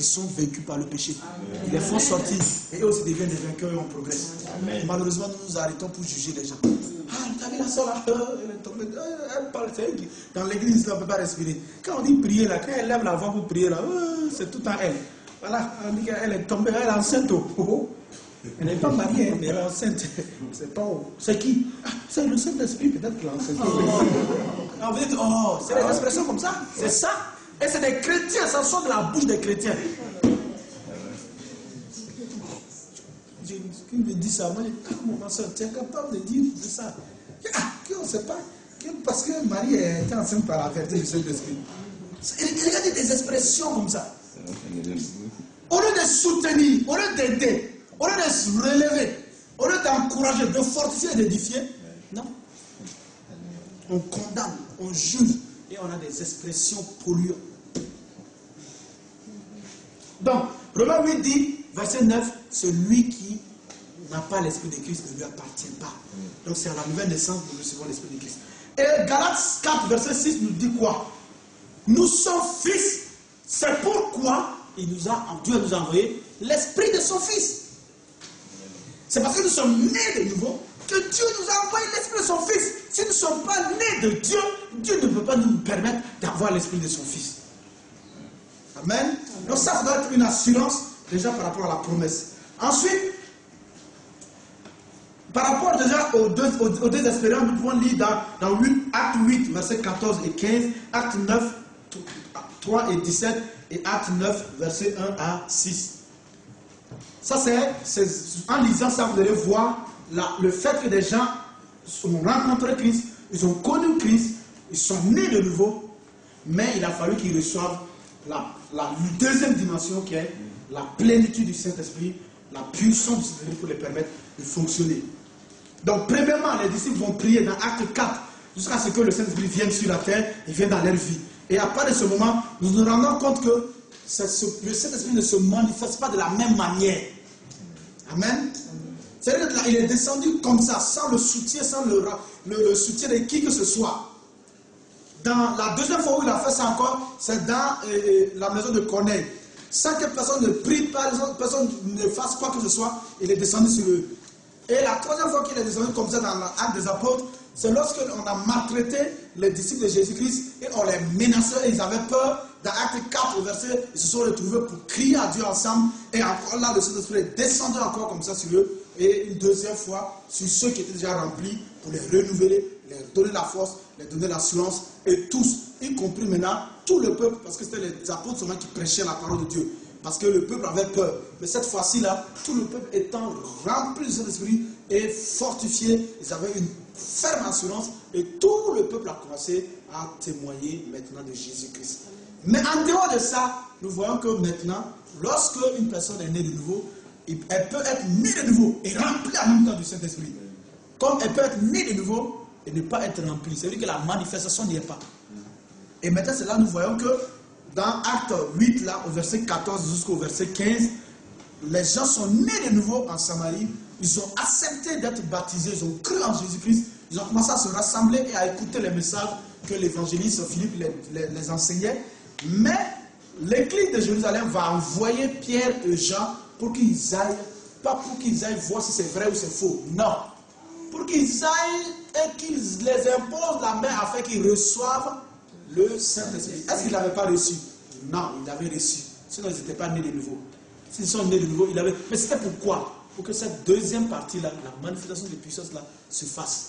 sont vaincus par le péché. Ils les font sortir et eux aussi deviennent des vainqueurs et on progresse. Malheureusement, nous nous arrêtons pour juger les gens. Ah, t'as vu la soeur là, elle est tombée, elle parle, dans l'église, là, on ne peut pas respirer. Quand on dit prier là, quand elle lève la voix pour prier là, c'est tout en elle. Voilà, on dit qu'elle est tombée, elle est enceinte. Elle n'est pas mariée, mais elle est enceinte. C'est pas où. C'est qui? Ah, c'est le Saint-Esprit, peut-être que l'enceinte. On vous dit, oh, c'est des expressions comme ça. C'est ça. Et c'est des chrétiens, ça sort de la bouche des chrétiens. Qui me dit ça? Moi, je dis, mon soeur, tu es capable de dire de ça? Ah, on ne sait pas. Parce que Marie était enceinte par la vertu du Saint-Esprit. Regardez des expressions comme ça. Au lieu de soutenir, au lieu d'aider, au lieu de se relever, au lieu d'encourager, de fortifier et d'édifier, non. On condamne, on juge et on a des expressions polluantes. Donc, Romains 8 dit, verset 9, celui qui n'a pas l'esprit de Christ ne lui appartient pas. Donc c'est à la nouvelle naissance que nous recevons l'esprit de Christ. Et Galates 4, verset 6 nous dit quoi? Nous sommes fils, c'est pourquoi Dieu nous a envoyé l'esprit de son fils. C'est parce que nous sommes nés de nouveau que Dieu nous a envoyé l'esprit de son fils. Si nous ne sommes pas nés de Dieu, Dieu ne peut pas nous permettre d'avoir l'esprit de son fils. Amen. Donc ça doit être une assurance déjà par rapport à la promesse. Ensuite, par rapport déjà aux deux expériences, nous pouvons lire dans Acte 8, versets 14 et 15, Acte 9, 3 et 17, et Acte 9, versets 1 à 6. Ça c'est en lisant ça, vous allez voir le fait que des gens ont rencontré Christ, ils ont connu Christ, ils sont nés de nouveau, mais il a fallu qu'ils reçoivent la deuxième dimension qui est la plénitude du Saint-Esprit, la puissance du Saint-Esprit pour les permettre de fonctionner. Donc, premièrement, les disciples vont prier dans Acte 4 jusqu'à ce que le Saint-Esprit vienne sur la terre et vienne dans leur vie. Et à partir de ce moment, nous nous rendons compte que le Saint-Esprit ne se manifeste pas de la même manière. Amen. C'est-à-dire qu'il est descendu comme ça, sans le soutien, sans le soutien de qui que ce soit. Dans la deuxième fois où il a fait ça encore, c'est dans la maison de Corneille. Sans que personne ne prie, personne ne fasse quoi que ce soit, il est descendu sur eux. Et la troisième fois qu'il est descendu comme ça dans l'acte des apôtres, c'est lorsqu'on a maltraité les disciples de Jésus-Christ et on les menaçait et ils avaient peur. Dans Acte 4, verset, ils se sont retrouvés pour crier à Dieu ensemble. Et encore là, le Saint-Esprit est descendu encore comme ça sur eux. Et une deuxième fois, sur ceux qui étaient déjà remplis, pour les renouveler, leur donner la force, leur donner l'assurance. Et tous, y compris maintenant, tout le peuple, parce que c'était les apôtres seulement qui prêchaient la parole de Dieu. Parce que le peuple avait peur. Mais cette fois-ci là, tout le peuple étant rempli de Saint-Esprit et fortifié, ils avaient une ferme assurance et tout le peuple a commencé à témoigner maintenant de Jésus-Christ. Mais en dehors de ça, nous voyons que maintenant, lorsque une personne est née de nouveau, elle peut être née de nouveau et remplie en même temps du Saint-Esprit. Comme elle peut être née de nouveau et ne pas être remplie. C'est-à-dire que la manifestation n'y est pas. Et maintenant, c'est là que nous voyons que dans Acte 8, là, au verset 14 jusqu'au verset 15, les gens sont nés de nouveau en Samarie, ils ont accepté d'être baptisés, ils ont cru en Jésus-Christ, ils ont commencé à se rassembler et à écouter les messages que l'évangéliste Philippe les enseignait. Mais l'église de Jérusalem va envoyer Pierre et Jean pour qu'ils aillent, pas pour qu'ils aillent voir si c'est vrai ou c'est faux, non. Pour qu'ils aillent et qu'ils les imposent la main afin qu'ils reçoivent le Saint-Esprit. Est-ce qu'ils ne l'avaient pas reçu? Non, ils l'avaient reçu. Sinon, ils n'étaient pas nés de nouveau. S'ils sont nés de nouveau, ils l'avaient. Mais c'était pourquoi? Pour que cette deuxième partie-là, la manifestation de puissance-là, se fasse.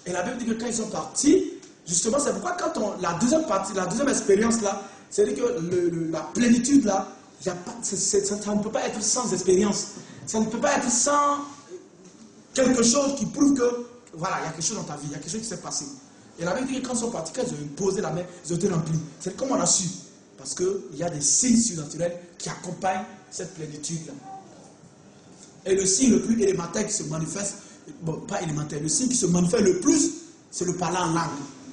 Et la Bible dit que quand ils sont partis, justement, c'est pourquoi quand la deuxième partie, la deuxième expérience-là, c'est-à-dire que la plénitude-là, ça ne peut pas être sans expérience. Ça ne peut pas être sans quelque chose qui prouve que, voilà, il y a quelque chose dans ta vie, il y a quelque chose qui s'est passé. Et la Bible dit que quand ils sont partis, quand ils ont posé la main, ils ont été remplis. C'est comme on a su. Parce qu'il y a des signes surnaturels qui accompagnent cette plénitude-là. Et le signe le plus élémentaire qui se manifeste, bon, pas élémentaire, le signe qui se manifeste le plus, c'est le parler en langue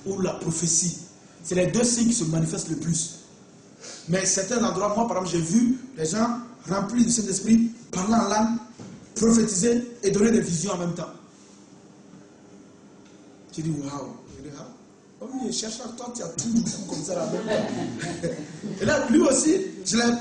ou la prophétie. C'est les deux signes qui se manifestent le plus. Mais certains endroits, moi par exemple, j'ai vu les gens remplis de cet esprit, parler en langue, prophétiser et donner des visions en même temps. Tu dis, waouh. Comme il cherche à toi, tu as tout du coup comme ça là-bas. Et là, lui aussi,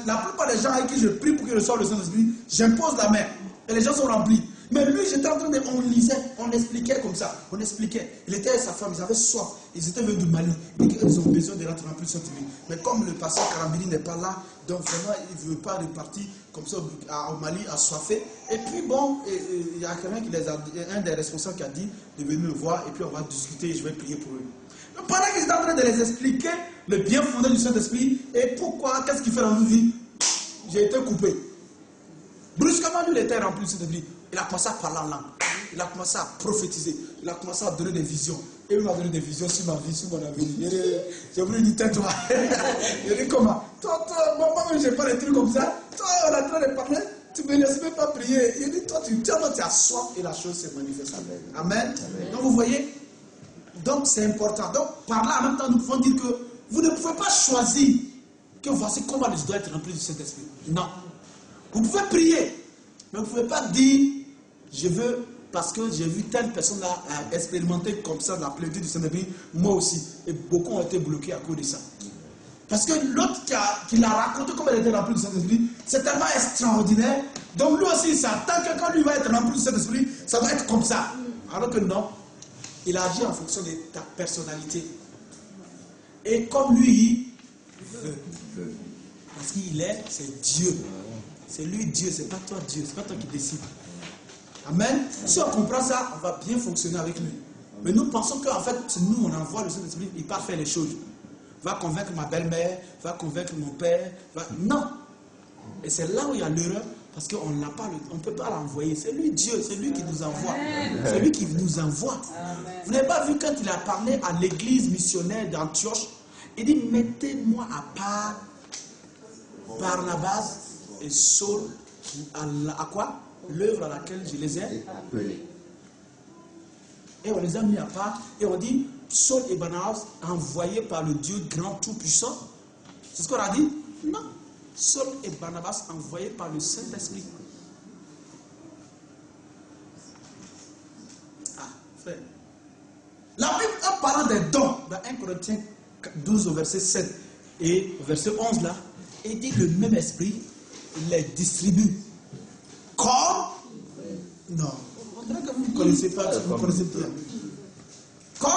la plupart des gens avec qui je prie pour qu'il reçoive le Saint-Esprit, j'impose la main. Et les gens sont remplis. Mais lui, j'étais en train de... On lisait, on expliquait comme ça. On expliquait. Il était avec sa femme, ils avaient soif. Ils étaient venus du Mali. Et qu'ils ont besoin de rentrer dans plus Saint-Esprit. Mais comme le pasteur Karambili n'est pas là, donc vraiment, il ne veut pas repartir comme ça au Mali, assoiffé. Et puis bon, il y a quelqu'un qui les a... Un des responsables qui a dit de venir me voir et puis on va discuter et je vais prier pour eux. Donc, pendant qu'ils étaient en train de les expliquer le bien fondé du Saint-Esprit et pourquoi, qu'est-ce qu'il fait dans nos vies, j'ai été coupé. Brusquement, lui, il était rempli du Saint-Esprit. Il a commencé à parler en langue. Il a commencé à prophétiser. Il a commencé à donner des visions. Et il m'a donné des visions sur ma vie, sur mon avenir. J'ai voulu lui dire, tais-toi. Il dit, comment? Toi, moi-même, je n'ai pas des trucs comme ça. Toi, on est en train de parler. Tu ne me laisses même pas prier. Il dit, toi, tu as soif et la chose se manifeste. Amen. Donc, vous voyez, donc c'est important. Donc, par là, en même temps, nous pouvons dire que vous ne pouvez pas choisir que voici comment je dois être rempli du Saint-Esprit. Non. Vous pouvez prier, mais vous ne pouvez pas dire, je veux, parce que j'ai vu telle personne là expérimenter comme ça la plénitude du Saint-Esprit, moi aussi. Et beaucoup ont été bloqués à cause de ça. Parce que l'autre qui l'a raconté comment elle était remplie du Saint-Esprit, c'est tellement extraordinaire. Donc lui aussi, il s'attend que quand lui va être rempli du Saint-Esprit, ça va être comme ça. Alors que non, il agit en fonction de ta personnalité. Et comme lui, il veut. Parce qu'il est, c'est Dieu. C'est lui Dieu, c'est pas toi Dieu, c'est pas toi qui décide. Amen. Si on comprend ça, on va bien fonctionner avec lui. Mais nous pensons qu'en fait, nous on envoie le Saint-Esprit, il part faire les choses. Va convaincre ma belle-mère, va convaincre mon père. Non. Et c'est là où il y a l'erreur, parce qu'on n'a pas, on ne peut pas l'envoyer. C'est lui Dieu, c'est lui qui nous envoie. C'est lui qui nous envoie. Vous n'avez pas vu quand il a parlé à l'église missionnaire d'Antioche, il dit, mettez-moi à part Barnabas et Saul, à quoi? L'œuvre à laquelle je les ai appelés. Et on les a mis à part, et on dit, Saul et Barnabas envoyés par le Dieu grand tout-puissant. C'est ce qu'on a dit? Non. Saul et Barnabas envoyés par le Saint-Esprit. Ah, frère. La Bible, en parlant des dons, dans 1 Corinthiens 12 au verset 7 et au verset 11 là, il dit que le même esprit les distribue. Comme? Non. On dirait que vous ne connaissez pas, vous ne connaissez pas. Comme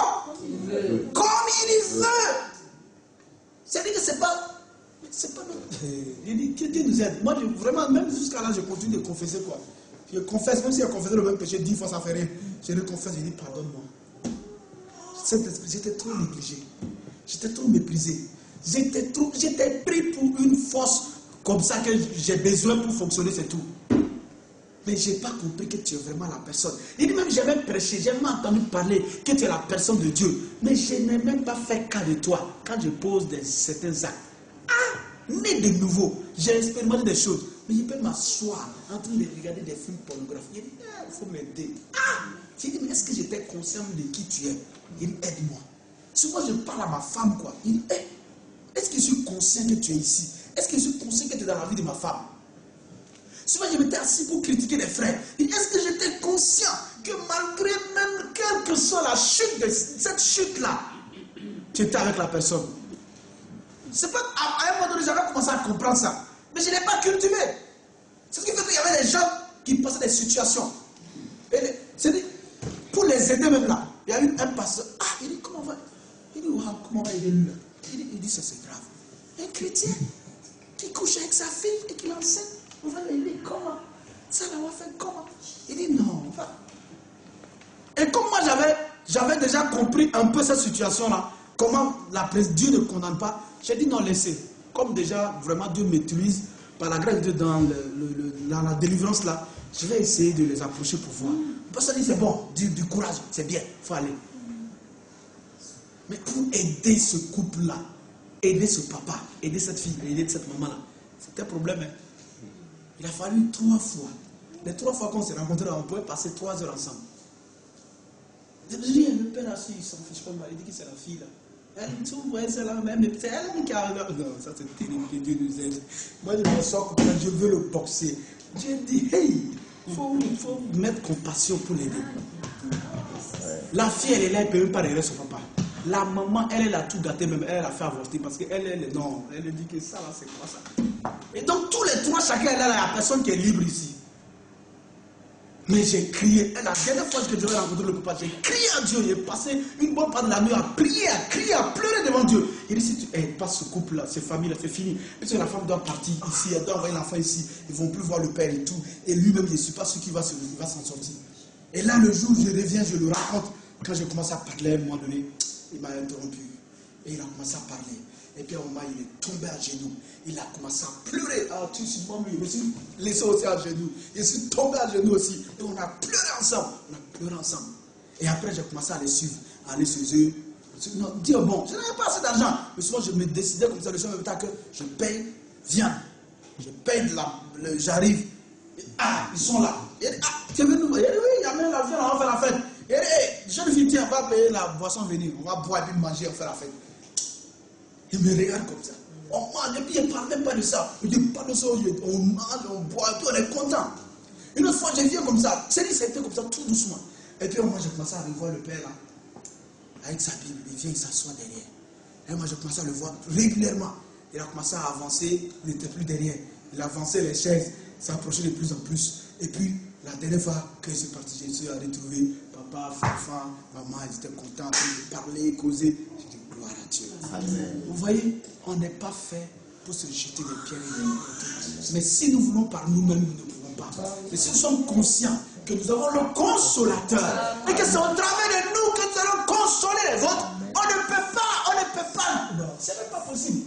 il veut. C'est-à-dire que c'est pas notre... Il dit que Dieu nous aide. Moi, vraiment, même jusqu'à là, je continue de confesser quoi. Je confesse, même si je confesse le même péché 10 fois, ça fait rien. Je le confesse, je dis pardonne-moi. J'étais trop négligé. J'étais trop méprisé. J'étais pris pour une force comme ça que j'ai besoin pour fonctionner, c'est tout. Mais je n'ai pas compris que tu es vraiment la personne. Il dit même, j'ai même prêché, j'ai même entendu parler que tu es la personne de Dieu. Mais je n'ai même pas fait cas de toi quand je pose certains actes. Ah, né de nouveau, j'ai expérimenté des choses. Mais je peux m'asseoir en train de regarder des films pornographiques. Il dit, il faut m'aider. Ah, j'ai dit, mais est-ce que j'étais conscient de qui tu es? Il dit, aide-moi. Souvent, je parle à ma femme, quoi. Il dit, hey, est-ce que je suis conscient que tu es ici? Est-ce que je suis conscient que tu es dans la vie de ma femme? Souvent, je m'étais assis pour critiquer les frères. Est-ce que j'étais conscient que malgré même quelle que soit la chute de cette chute-là, tu étais avec la personne? C'est pas à un moment donné, j'avais commencé à comprendre ça. Mais je ne l'ai pas cultivé. C'est ce qui fait qu'il y avait des gens qui passaient des situations. C'est-à-dire, pour les aider même là, il y a eu un pasteur. Ah, il dit, comment on va? Il dit, wow, comment on va aider lui là? Il dit, ça c'est grave. Un chrétien qui couche avec sa fille et qui l'enseigne. On va l'aider comment? Ça l'a fait comment? Il dit non, on va. Et comme moi j'avais déjà compris un peu cette situation-là, comment Dieu ne condamne pas, j'ai dit non, laissez. Comme déjà vraiment Dieu m'utilise par la grâce de Dieu dans la délivrance là, je vais essayer de les approcher pour voir. Parce que ça dit c'est bon, du courage, c'est bien, il faut aller. Mais pour aider ce couple-là, aider ce papa, aider cette fille, aider cette maman-là, c'était un problème. Hein? Il a fallu 3 fois. Les 3 fois qu'on s'est rencontrés, on pouvait passer 3 heures ensemble. Je me dis, le père là-dessus, il s'en fiche pas mal. Il dit que c'est la fille là. Elle dit, vous voyez, c'est la même. C'est elle qui arrive là. Non, ça c'est terrible que Dieu nous aide. Moi, je me sors comme ça, je veux le boxer. Dieu dit, hey, il faut mettre compassion pour l'aider. La fille, elle est là, elle ne peut même pas regarder son papa. La maman, elle a tout gâté, même elle a fait avorter parce qu'elle, non, elle dit que ça là, c'est quoi ça? Et donc tous les trois, chacun est là, il n'y a personne qui est libre ici. Mais j'ai crié. La dernière fois que je devais rencontrer le papa, j'ai crié à Dieu. J'ai passé une bonne part de la nuit à prier, à crier, à pleurer devant Dieu. Il dit, si tu n'aides pas ce couple-là, cette famille-là, c'est fini. Parce que la femme doit partir ici, elle doit envoyer l'enfant ici. Ils ne vont plus voir le père et tout. Et lui-même, je ne suis pas sûr qu'il va s'en sortir. Et là, le jour où je reviens, je le raconte. Quand j'ai commencé à parler, à un moment donné, il m'a interrompu. Et il a commencé à parler. Et puis à un moment, il est tombé à genoux. Il a commencé à pleurer. Ah, tu suis moi, je me suis laissé aussi à genoux. Je suis tombé à genoux aussi. Et on a pleuré ensemble. On a pleuré ensemble. Et après, j'ai commencé à les suivre, à aller chez eux. Non, dire bon, je n'avais pas assez d'argent. Mais souvent, je me décidais comme ça, le soir, que je paye, viens. Je paye de la. J'arrive. Ah, ils sont là. Il dit, ah, tu es venu. Il dit, oui, il y a même la viande, on va faire la fête. Il dit, hey, jeune fille, tiens, on va payer la boisson venue. On va boire et puis manger, on va faire la fête. Il me regarde comme ça. On mange et puis il ne parle même pas de ça. Il dit pas de ça, on mange, on boit, et puis on est content. Une autre fois, je viens comme ça. C'était comme ça, tout doucement. Et puis moi, j'ai commencé à revoir le père là. Avec sa Bible, il vient, il s'assoit derrière. Et moi, j'ai commencé à le voir régulièrement. Il a commencé à avancer, il n'était plus derrière. Il avançait les chaises, s'approchait de plus en plus. Et puis, la dernière fois que je suis parti, je suis allé trouver papa, enfant, maman, ils étaient contents, ils parlaient, causaient. J'ai dit, gloire à Dieu. Amen. Vous voyez, on n'est pas fait pour se jeter des pierres et des côtés. Mais si nous voulons par nous-mêmes, nous ne pouvons pas. Mais si nous sommes conscients que nous avons le consolateur et que c'est au travers de nous que nous allons consoler les autres, on ne peut pas. Non, c'est même pas possible.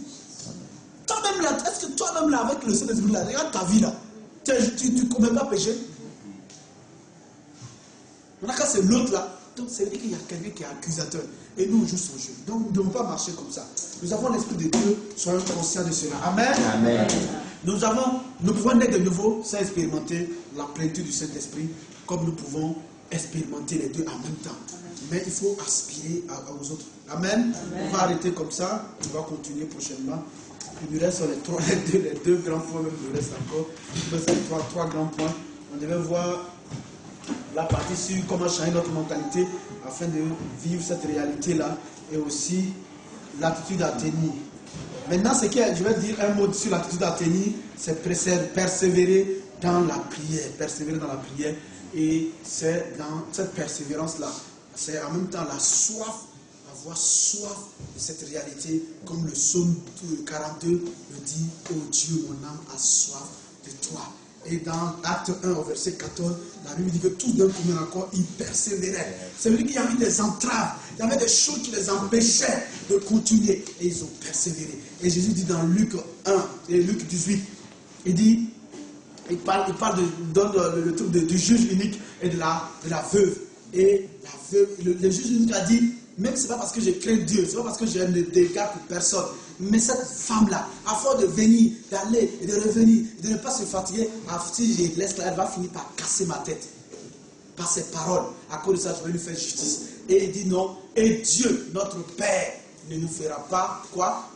Toi-même là, est-ce que toi-même là, avec le Saint-Esprit là, regarde ta vie là, tu ne commets pas péché? Maintenant, quand c'est l'autre là, donc c'est vrai qu'il y a quelqu'un qui est accusateur. Et nous, on joue son jeu. Donc, nous ne devons pas marcher comme ça. Nous avons l'Esprit de Dieu, soyons conscients de cela. Amen. Amen. Nous pouvons naître de nouveau sans expérimenter la plénitude du Saint-Esprit, comme nous pouvons expérimenter les deux en même temps. Mais il faut aspirer aux autres. Amen. Amen. On va arrêter comme ça. On va continuer prochainement. Il nous reste les deux grands points, même il nous reste encore. Il nous reste trois grands points. On devait voir la partie sur comment changer notre mentalité afin de vivre cette réalité-là et aussi l'attitude à tenir. Maintenant, je vais dire un mot sur l'attitude à tenir, c'est persévérer dans la prière. Persévérer dans la prière. Et c'est dans cette persévérance-là, c'est en même temps la soif, avoir soif de cette réalité, comme le psaume 42 le dit, oh Dieu, mon âme a soif de toi. Et dans Acte 1 au verset 14, la Bible dit que tout d'un commun accord, ils persévéraient. C'est vrai qu'il y avait des entraves, il y avait des choses qui les empêchaient de continuer. Et ils ont persévéré. Et Jésus dit dans Luc 1 et Luc 18, il parle le truc du juge unique et de la veuve. Et la veuve, le juge unique a dit, même c'est pas parce que je crains Dieu, c'est pas parce que j'ai un dégât pour personne. Mais cette femme-là, à force de venir, d'aller et de revenir, de ne pas se fatiguer, si je laisse là, elle va finir par casser ma tête. Par ses paroles. À cause de ça, je vais lui faire justice. Et il dit non. Et Dieu, notre Père, ne nous fera pas quoi?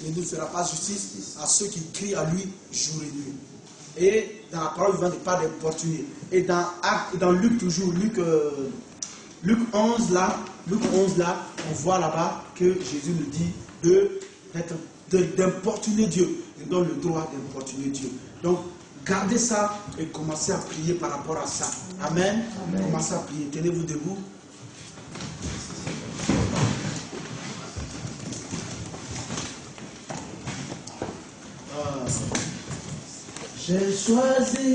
Ne nous fera pas justice à ceux qui crient à lui jour et nuit. Et dans la parole, il ne va pas d'importuner. Et dans Luc toujours, Luc 11 là, on voit là-bas que Jésus nous dit d'importuner Dieu. Il donne le droit d'importuner Dieu. Donc, gardez ça et commencez à prier par rapport à ça. Amen. Amen. Commencez à prier. Tenez-vous debout. J'ai choisi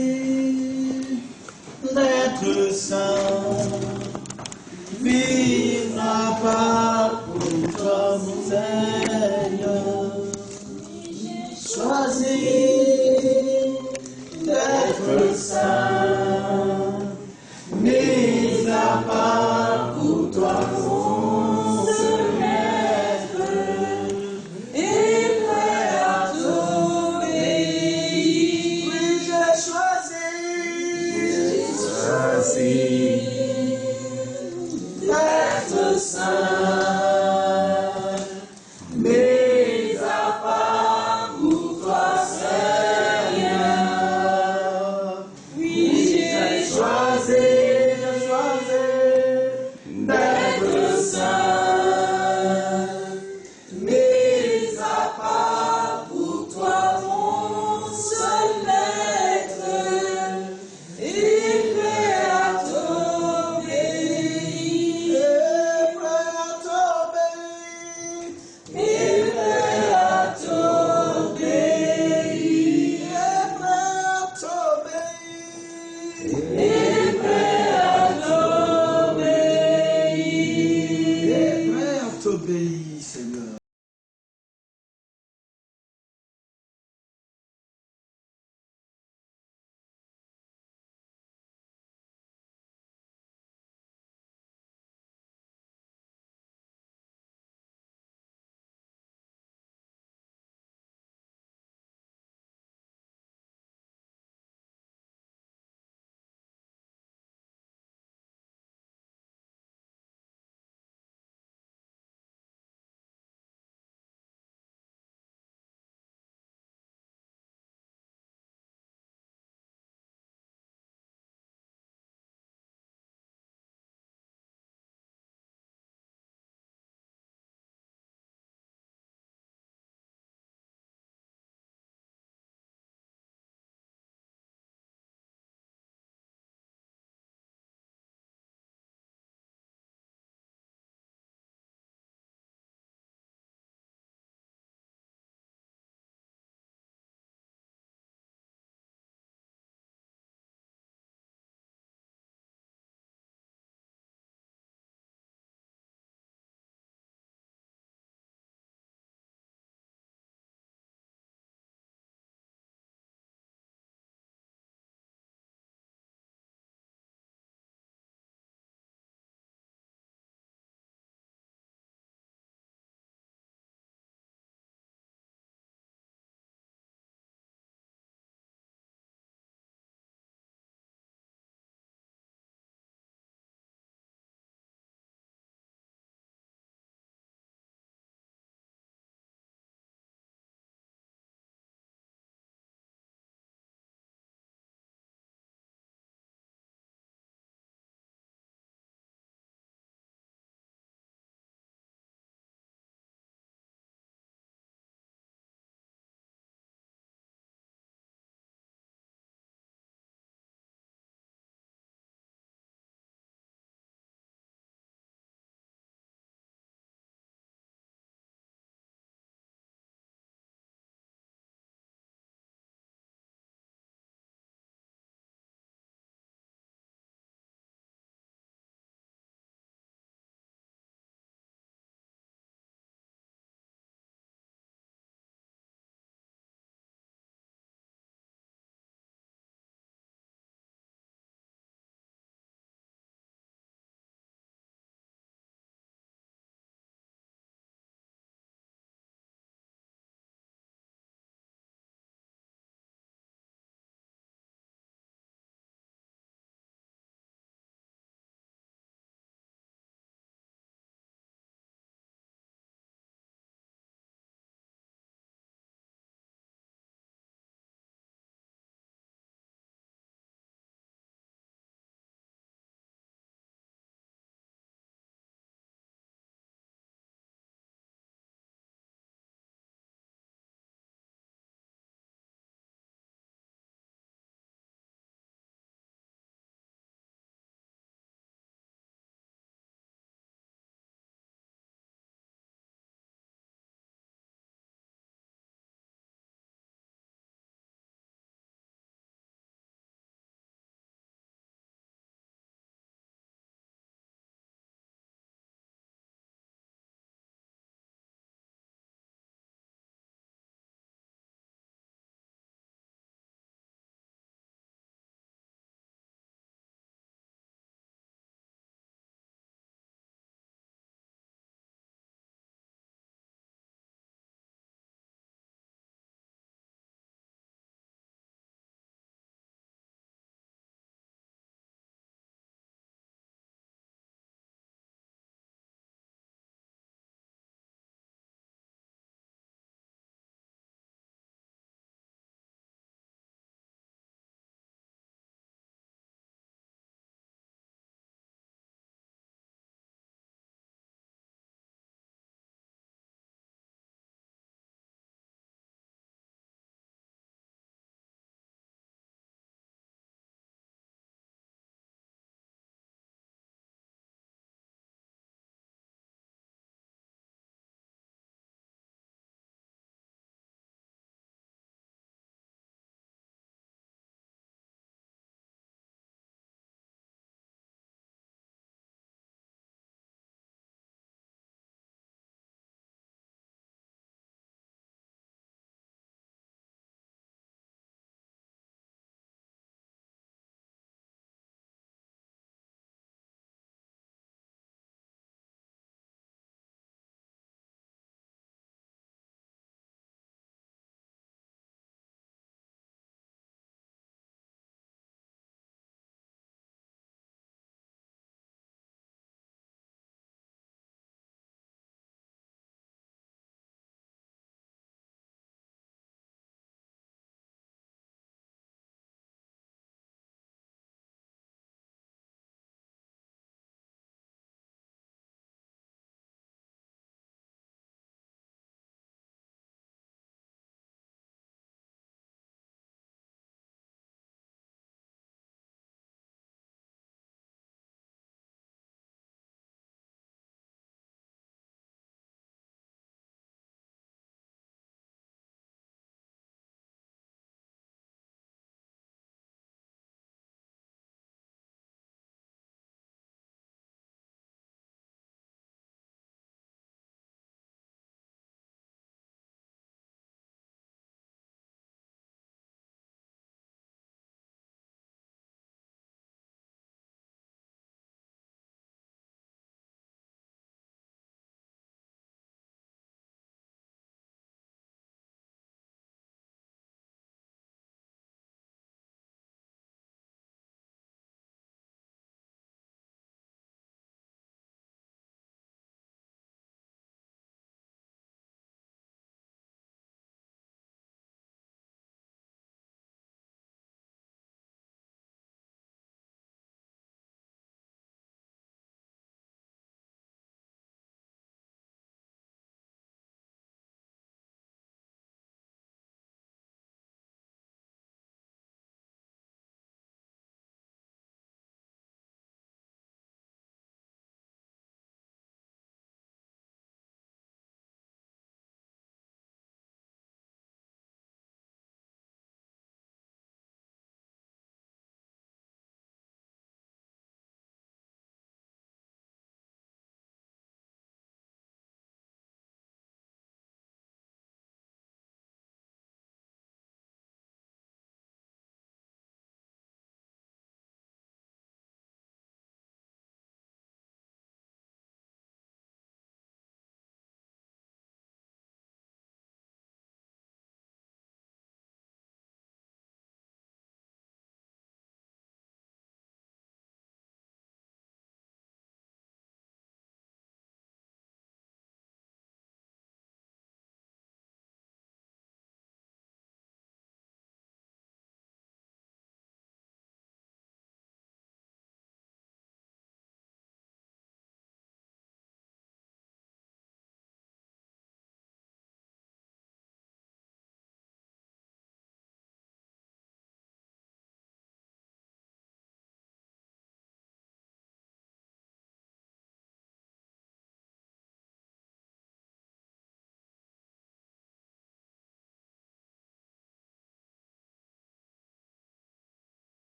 d'être saint, vivre à part pour toi, mon Seigneur. J'ai choisi d'être saint.